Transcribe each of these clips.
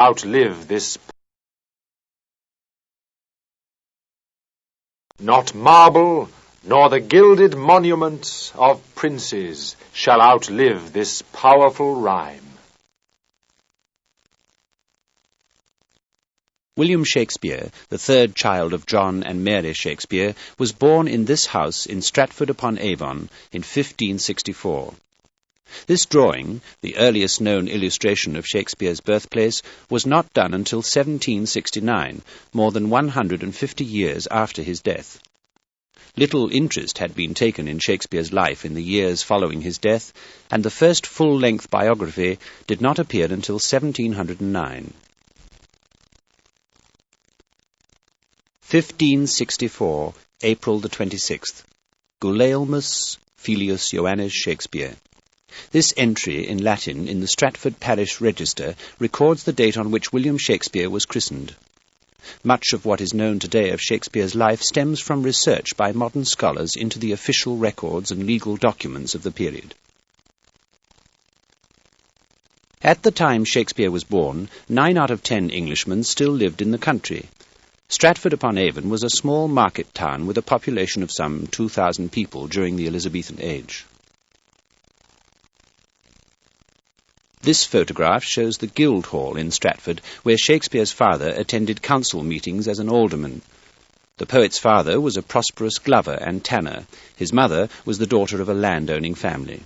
outlive this. Not marble, nor the gilded monuments of princes shall outlive this powerful rhyme. William Shakespeare, the third child of John and Mary Shakespeare, was born in this house in Stratford-upon-Avon in 1564. This drawing, the earliest known illustration of Shakespeare's birthplace, was not done until 1769, more than 150 years after his death. Little interest had been taken in Shakespeare's life in the years following his death, and the first full-length biography did not appear until 1709. 1564, April the 26th. Guleelmus Filius Johannes Shakespeare. This entry in Latin in the Stratford Parish Register records the date on which William Shakespeare was christened. Much of what is known today of Shakespeare's life stems from research by modern scholars into the official records and legal documents of the period. At the time Shakespeare was born, 9 out of 10 Englishmen still lived in the country. Stratford-upon-Avon was a small market town with a population of some 2,000 people during the Elizabethan Age. This photograph shows the Guildhall in Stratford, where Shakespeare's father attended council meetings as an alderman. The poet's father was a prosperous glover and tanner. His mother was the daughter of a land-owning family.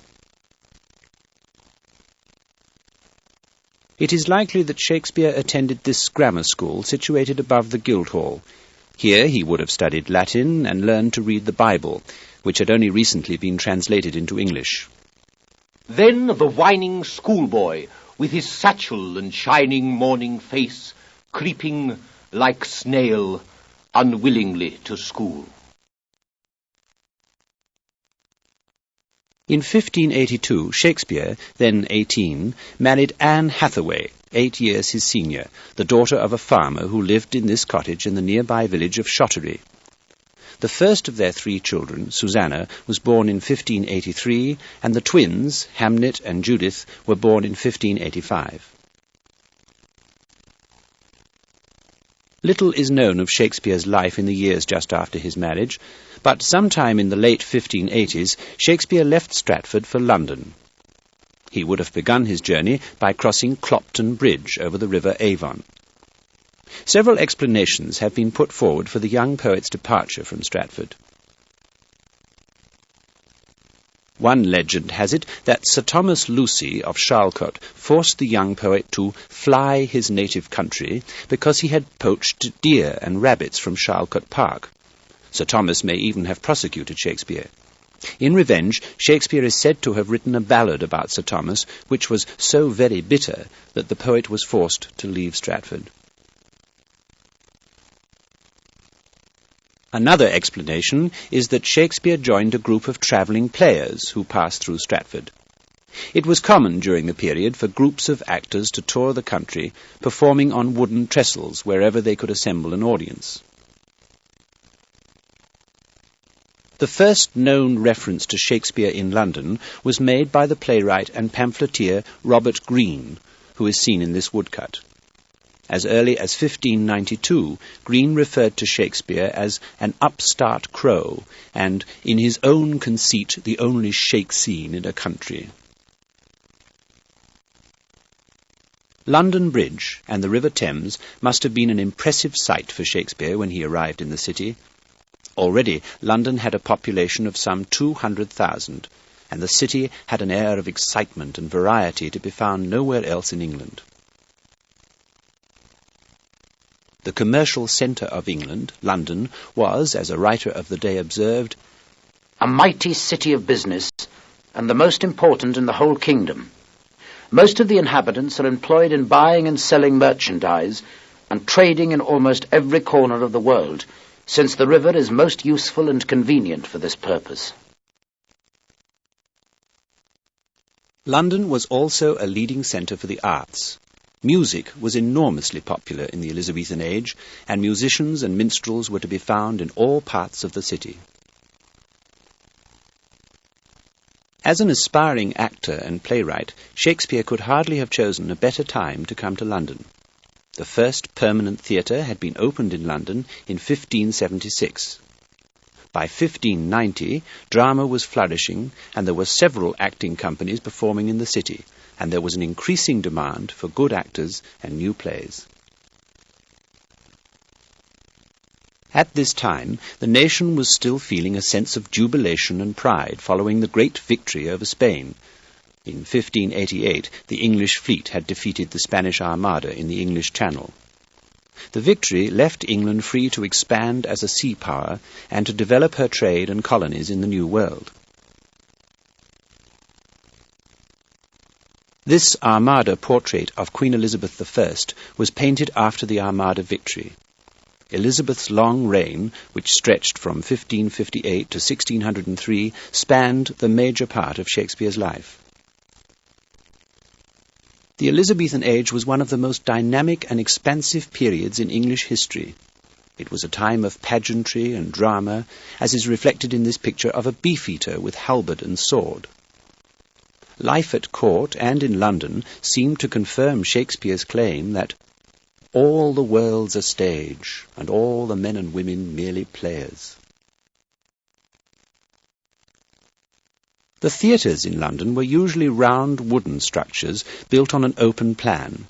It is likely that Shakespeare attended this grammar school situated above the Guildhall. Here he would have studied Latin and learned to read the Bible, which had only recently been translated into English. Then the whining schoolboy, with his satchel and shining morning face, creeping like snail unwillingly to school. In 1582, Shakespeare, then 18, married Anne Hathaway, 8 years his senior, the daughter of a farmer who lived in this cottage in the nearby village of Shottery. The first of their 3 children, Susanna, was born in 1583, and the twins, Hamnet and Judith, were born in 1585. Little is known of Shakespeare's life in the years just after his marriage, but sometime in the late 1580s, Shakespeare left Stratford for London. He would have begun his journey by crossing Clopton Bridge over the River Avon. Several explanations have been put forward for the young poet's departure from Stratford. One legend has it that Sir Thomas Lucy of Charlecote forced the young poet to fly his native country because he had poached deer and rabbits from Charlecote Park. Sir Thomas may even have prosecuted Shakespeare. In revenge, Shakespeare is said to have written a ballad about Sir Thomas, which was so very bitter that the poet was forced to leave Stratford. Another explanation is that Shakespeare joined a group of travelling players who passed through Stratford. It was common during the period for groups of actors to tour the country, performing on wooden trestles wherever they could assemble an audience. The first known reference to Shakespeare in London was made by the playwright and pamphleteer Robert Greene, who is seen in this woodcut. As early as 1592, Greene referred to Shakespeare as an upstart crow, and, in his own conceit, the only shake scene in a country. London Bridge and the River Thames must have been an impressive sight for Shakespeare when he arrived in the city. Already, London had a population of some 200,000, and the city had an air of excitement and variety to be found nowhere else in England. The commercial centre of England, London, was, as a writer of the day observed, a mighty city of business, and the most important in the whole kingdom. Most of the inhabitants are employed in buying and selling merchandise, and trading in almost every corner of the world, since the river is most useful and convenient for this purpose. London was also a leading centre for the arts. Music was enormously popular in the Elizabethan Age, and musicians and minstrels were to be found in all parts of the city. As an aspiring actor and playwright, Shakespeare could hardly have chosen a better time to come to London. The first permanent theatre had been opened in London in 1576. By 1590, drama was flourishing, and there were several acting companies performing in the city, and there was an increasing demand for good actors and new plays. At this time, the nation was still feeling a sense of jubilation and pride following the great victory over Spain. In 1588, the English fleet had defeated the Spanish Armada in the English Channel. The victory left England free to expand as a sea power and to develop her trade and colonies in the New World. This Armada portrait of Queen Elizabeth I was painted after the Armada victory. Elizabeth's long reign, which stretched from 1558 to 1603, spanned the major part of Shakespeare's life. The Elizabethan Age was one of the most dynamic and expansive periods in English history. It was a time of pageantry and drama, as is reflected in this picture of a beefeater with halberd and sword. Life at court and in London seemed to confirm Shakespeare's claim that all the world's a stage, and all the men and women merely players. The theatres in London were usually round wooden structures built on an open plan.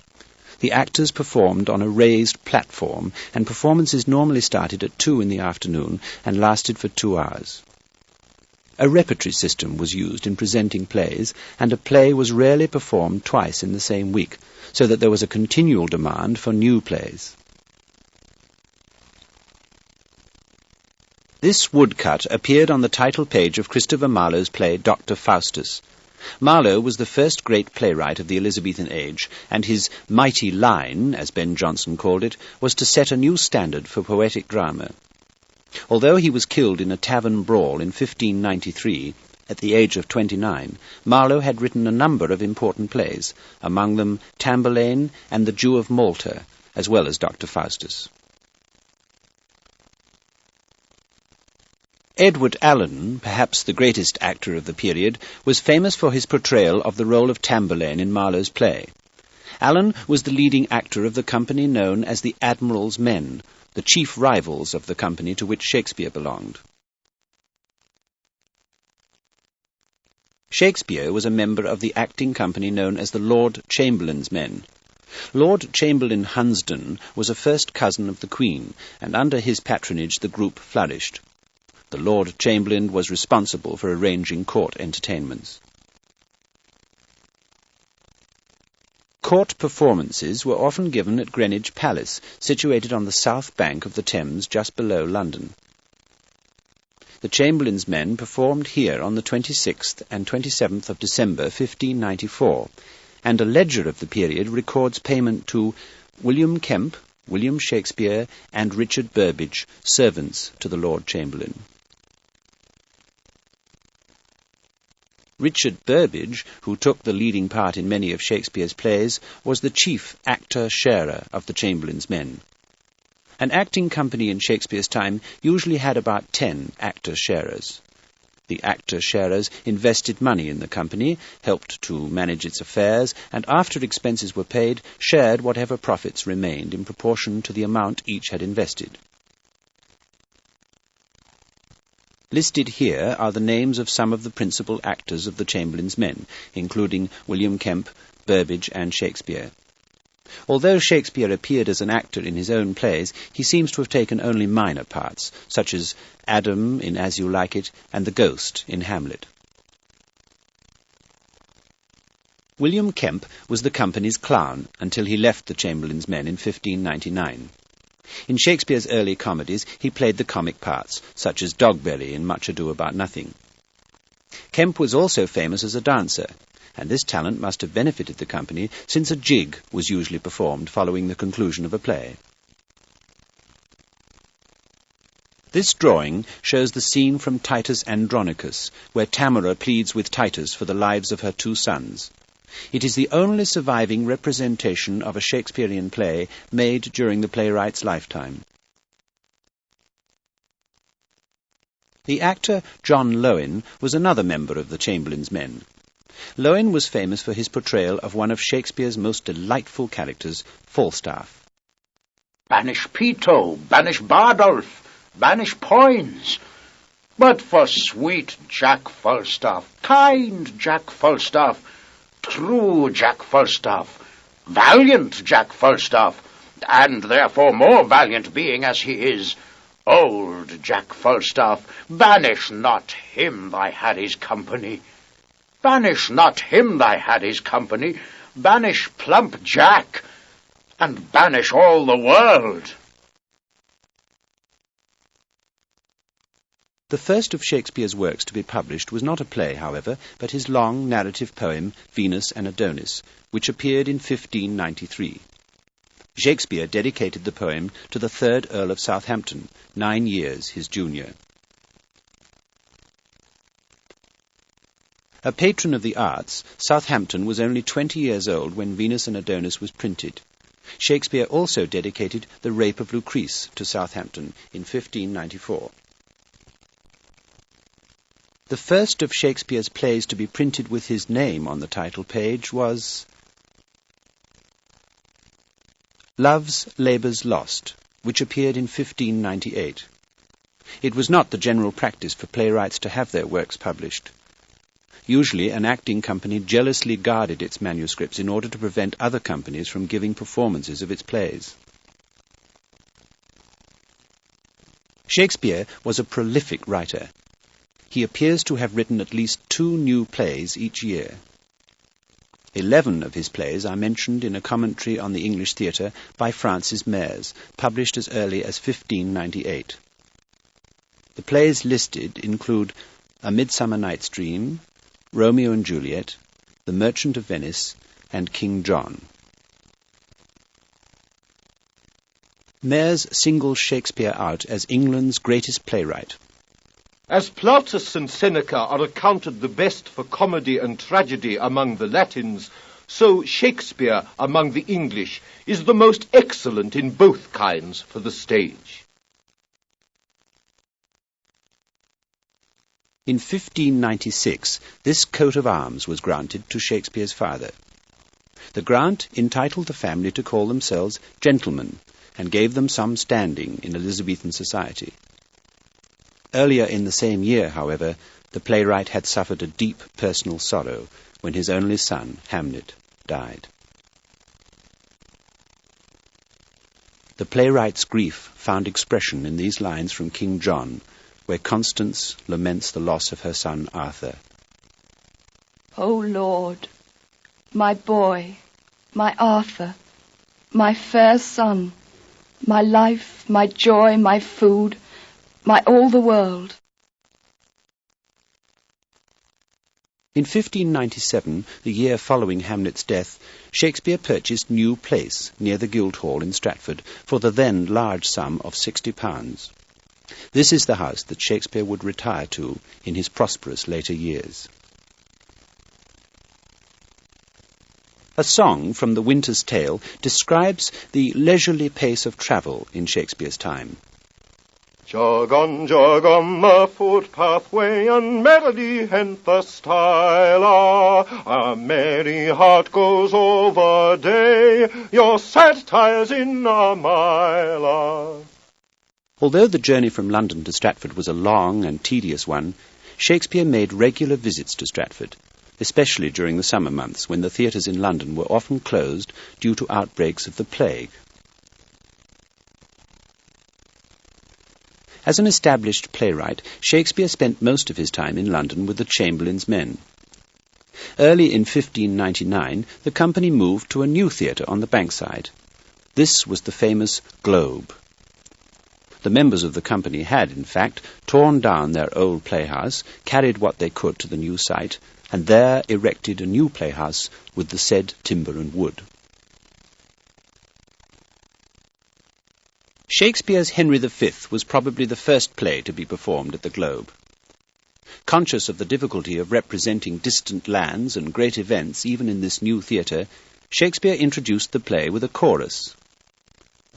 The actors performed on a raised platform, and performances normally started at 2 in the afternoon and lasted for 2 hours. A repertory system was used in presenting plays, and a play was rarely performed twice in the same week, so that there was a continual demand for new plays. This woodcut appeared on the title page of Christopher Marlowe's play Dr. Faustus. Marlowe was the first great playwright of the Elizabethan Age, and his mighty line, as Ben Jonson called it, was to set a new standard for poetic drama. Although he was killed in a tavern brawl in 1593, at the age of 29, Marlowe had written a number of important plays, among them Tamburlaine and The Jew of Malta, as well as Dr. Faustus. Edward Alleyn, perhaps the greatest actor of the period, was famous for his portrayal of the role of Tamburlaine in Marlowe's play. Alleyn was the leading actor of the company known as the Admiral's Men, the chief rivals of the company to which Shakespeare belonged. Shakespeare was a member of the acting company known as the Lord Chamberlain's Men. Lord Chamberlain Hunsdon was a first cousin of the Queen, and under his patronage the group flourished. The Lord Chamberlain was responsible for arranging court entertainments. Court performances were often given at Greenwich Palace, situated on the south bank of the Thames just below London. The Chamberlain's Men performed here on the 26th and 27th of December 1594, and a ledger of the period records payment to William Kemp, William Shakespeare, and Richard Burbage, servants to the Lord Chamberlain. Richard Burbage, who took the leading part in many of Shakespeare's plays, was the chief actor-sharer of the Chamberlain's Men. An acting company in Shakespeare's time usually had about 10 actor-sharers. The actor-sharers invested money in the company, helped to manage its affairs, and after expenses were paid, shared whatever profits remained in proportion to the amount each had invested. Listed here are the names of some of the principal actors of the Chamberlain's Men, including William Kemp, Burbage, and Shakespeare. Although Shakespeare appeared as an actor in his own plays, he seems to have taken only minor parts, such as Adam in As You Like It and the Ghost in Hamlet. William Kemp was the company's clown until he left the Chamberlain's Men in 1599. In Shakespeare's early comedies, he played the comic parts, such as Dogbelly in Much Ado About Nothing. Kemp was also famous as a dancer, and this talent must have benefited the company, since a jig was usually performed following the conclusion of a play. This drawing shows the scene from Titus Andronicus, where Tamora pleads with Titus for the lives of her 2 sons. It is the only surviving representation of a Shakespearean play made during the playwright's lifetime. The actor John Lowen was another member of the Chamberlain's Men. Lowen was famous for his portrayal of one of Shakespeare's most delightful characters, Falstaff. Banish Peto, banish Bardolph, banish Poins. But for sweet Jack Falstaff, kind Jack Falstaff, true Jack Falstaff, valiant Jack Falstaff, and therefore more valiant being as he is, old Jack Falstaff, banish not him thy had his company. Banish not him thy had his company, banish plump Jack, and banish all the world. The first of Shakespeare's works to be published was not a play, however, but his long narrative poem, Venus and Adonis, which appeared in 1593. Shakespeare dedicated the poem to the 3rd Earl of Southampton, 9 years his junior. A patron of the arts, Southampton was only 20 years old when Venus and Adonis was printed. Shakespeare also dedicated The Rape of Lucrece to Southampton in 1594. The first of Shakespeare's plays to be printed with his name on the title page was Love's Labour's Lost, which appeared in 1598. It was not the general practice for playwrights to have their works published. Usually an acting company jealously guarded its manuscripts in order to prevent other companies from giving performances of its plays. Shakespeare was a prolific writer. He appears to have written at least 2 new plays each year. 11 of his plays are mentioned in a commentary on the English theatre by Francis Meres, published as early as 1598. The plays listed include A Midsummer Night's Dream, Romeo and Juliet, The Merchant of Venice, and King John. Meres singles Shakespeare out as England's greatest playwright. As Plautus and Seneca are accounted the best for comedy and tragedy among the Latins, so Shakespeare among the English is the most excellent in both kinds for the stage. In 1596, this coat of arms was granted to Shakespeare's father. The grant entitled the family to call themselves gentlemen, and gave them some standing in Elizabethan society. Earlier in the same year, however, the playwright had suffered a deep personal sorrow when his only son, Hamnet, died. The playwright's grief found expression in these lines from King John, where Constance laments the loss of her son Arthur. O Lord, my boy, my Arthur, my fair son, my life, my joy, my food, my all the world. In 1597, the year following Hamlet's death, Shakespeare purchased New Place near the Guildhall in Stratford for the then large sum of £60. This is the house that Shakespeare would retire to in his prosperous later years. A song from The Winter's Tale describes the leisurely pace of travel in Shakespeare's time. Jog on the footpathway, and merrily hent the stile, a merry heart goes over day, your sad tire's in a mile. Although the journey from London to Stratford was a long and tedious one, Shakespeare made regular visits to Stratford, especially during the summer months when the theatres in London were often closed due to outbreaks of the plague. As an established playwright, Shakespeare spent most of his time in London with the Chamberlain's men. Early in 1599, the company moved to a new theatre on the Bankside. This was the famous Globe. The members of the company had, in fact, torn down their old playhouse, carried what they could to the new site, and there erected a new playhouse with the said timber and wood. Shakespeare's Henry V was probably the first play to be performed at the Globe. Conscious of the difficulty of representing distant lands and great events even in this new theatre, Shakespeare introduced the play with a chorus.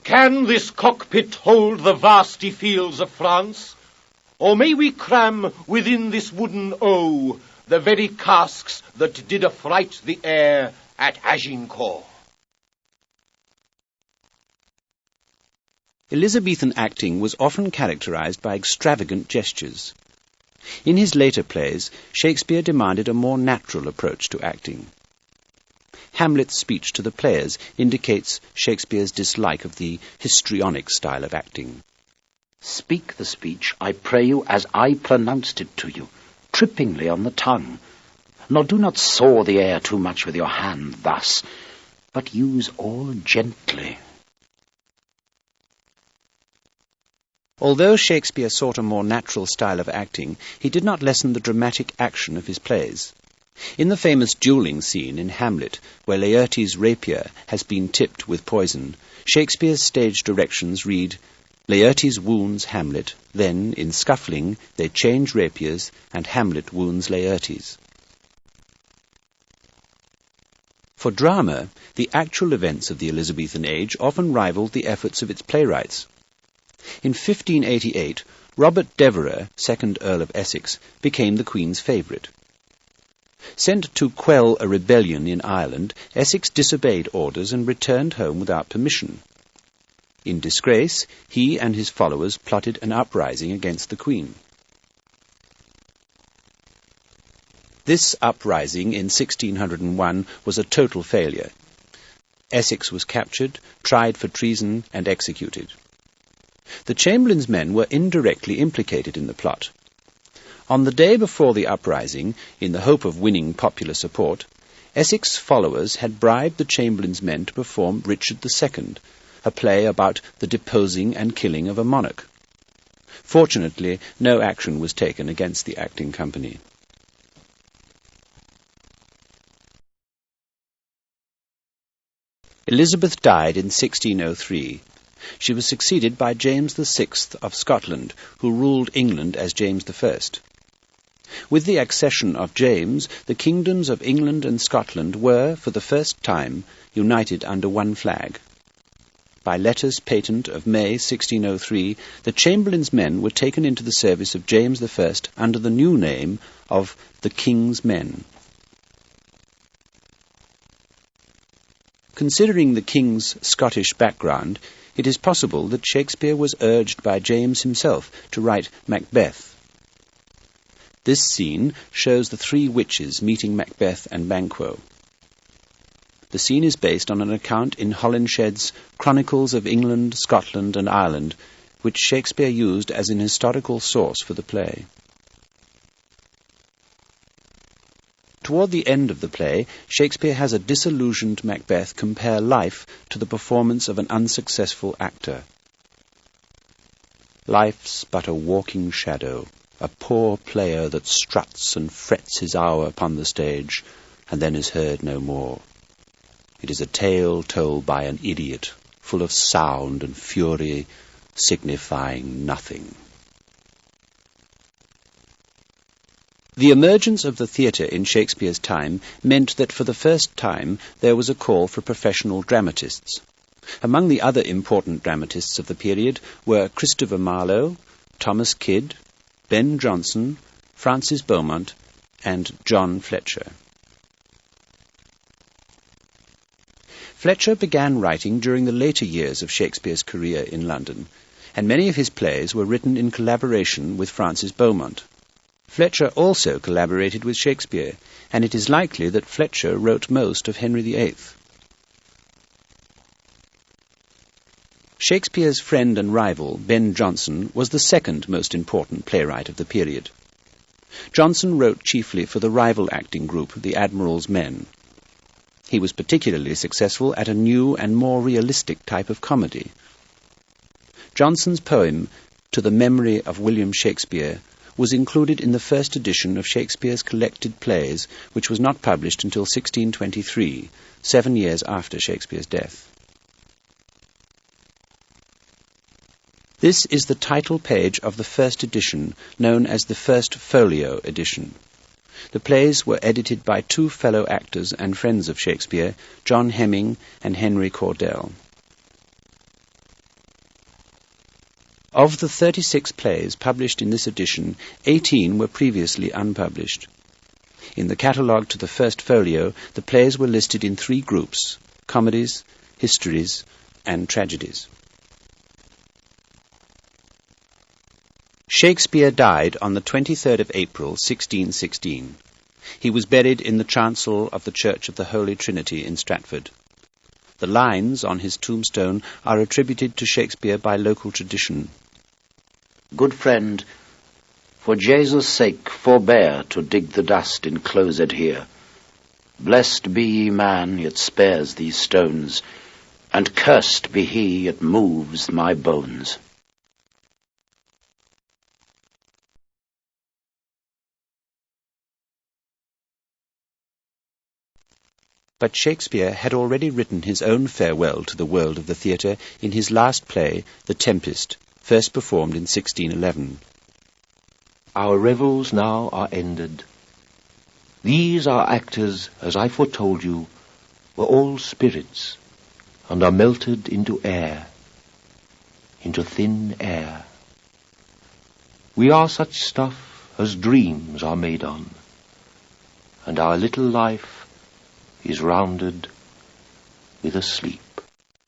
Can this cockpit hold the vasty fields of France? Or may we cram within this wooden O the very casks that did affright the air at Agincourt? Elizabethan acting was often characterized by extravagant gestures. In his later plays, Shakespeare demanded a more natural approach to acting. Hamlet's speech to the players indicates Shakespeare's dislike of the histrionic style of acting. Speak the speech, I pray you, as I pronounced it to you, trippingly on the tongue. Nor do not saw the air too much with your hand thus, but use all gently. Although Shakespeare sought a more natural style of acting, he did not lessen the dramatic action of his plays. In the famous duelling scene in Hamlet, where Laertes' rapier has been tipped with poison, Shakespeare's stage directions read, Laertes wounds Hamlet, then, in scuffling, they change rapiers, and Hamlet wounds Laertes. For drama, the actual events of the Elizabethan age often rivaled the efforts of its playwrights. In 1588, Robert Devereux, 2nd Earl of Essex, became the Queen's favourite. Sent to quell a rebellion in Ireland, Essex disobeyed orders and returned home without permission. In disgrace, he and his followers plotted an uprising against the Queen. This uprising in 1601 was a total failure. Essex was captured, tried for treason, and executed. The Chamberlain's men were indirectly implicated in the plot. On the day before the uprising, in the hope of winning popular support, Essex's followers had bribed the Chamberlain's men to perform Richard II, a play about the deposing and killing of a monarch. Fortunately, no action was taken against the acting company. Elizabeth died in 1603. She was succeeded by James VI of Scotland, who ruled England as James I. With the accession of James, the kingdoms of England and Scotland were, for the first time, united under one flag. By letters patent of May 1603, the Chamberlain's men were taken into the service of James I under the new name of the King's Men. Considering the King's Scottish background, it is possible that Shakespeare was urged by James himself to write Macbeth. This scene shows the three witches meeting Macbeth and Banquo. The scene is based on an account in Holinshed's Chronicles of England, Scotland and Ireland, which Shakespeare used as an historical source for the play. Toward the end of the play, Shakespeare has a disillusioned Macbeth compare life to the performance of an unsuccessful actor. Life's but a walking shadow, a poor player that struts and frets his hour upon the stage, and then is heard no more. It is a tale told by an idiot, full of sound and fury, signifying nothing. The emergence of the theatre in Shakespeare's time meant that for the first time there was a call for professional dramatists. Among the other important dramatists of the period were Christopher Marlowe, Thomas Kyd, Ben Jonson, Francis Beaumont, and John Fletcher. Fletcher began writing during the later years of Shakespeare's career in London, and many of his plays were written in collaboration with Francis Beaumont. Fletcher also collaborated with Shakespeare, and it is likely that Fletcher wrote most of Henry VIII. Shakespeare's friend and rival, Ben Jonson, was the second most important playwright of the period. Jonson wrote chiefly for the rival acting group, the Admiral's Men. He was particularly successful at a new and more realistic type of comedy. Jonson's poem, To the Memory of William Shakespeare, was included in the first edition of Shakespeare's collected plays, which was not published until 1623, 7 years after Shakespeare's death. This is the title page of the first edition, known as the First Folio edition. The plays were edited by two fellow actors and friends of Shakespeare, John Hemming and Henry Cordell. Of the 36 plays published in this edition, 18 were previously unpublished. In the catalogue to the First Folio, the plays were listed in 3 groups: comedies, histories, and tragedies. Shakespeare died on the 23rd of April, 1616. He was buried in the chancel of the Church of the Holy Trinity in Stratford. The lines on his tombstone are attributed to Shakespeare by local tradition. Good friend, for Jesus' sake forbear to dig the dust enclosed here. Blessed be ye man, yet spares these stones, and cursed be he, yet moves my bones. But Shakespeare had already written his own farewell to the world of the theatre in his last play, The Tempest, first performed in 1611. Our revels now are ended. These our actors, as I foretold you, were all spirits, and are melted into air, into thin air. We are such stuff as dreams are made on, and our little life is rounded with a sleep.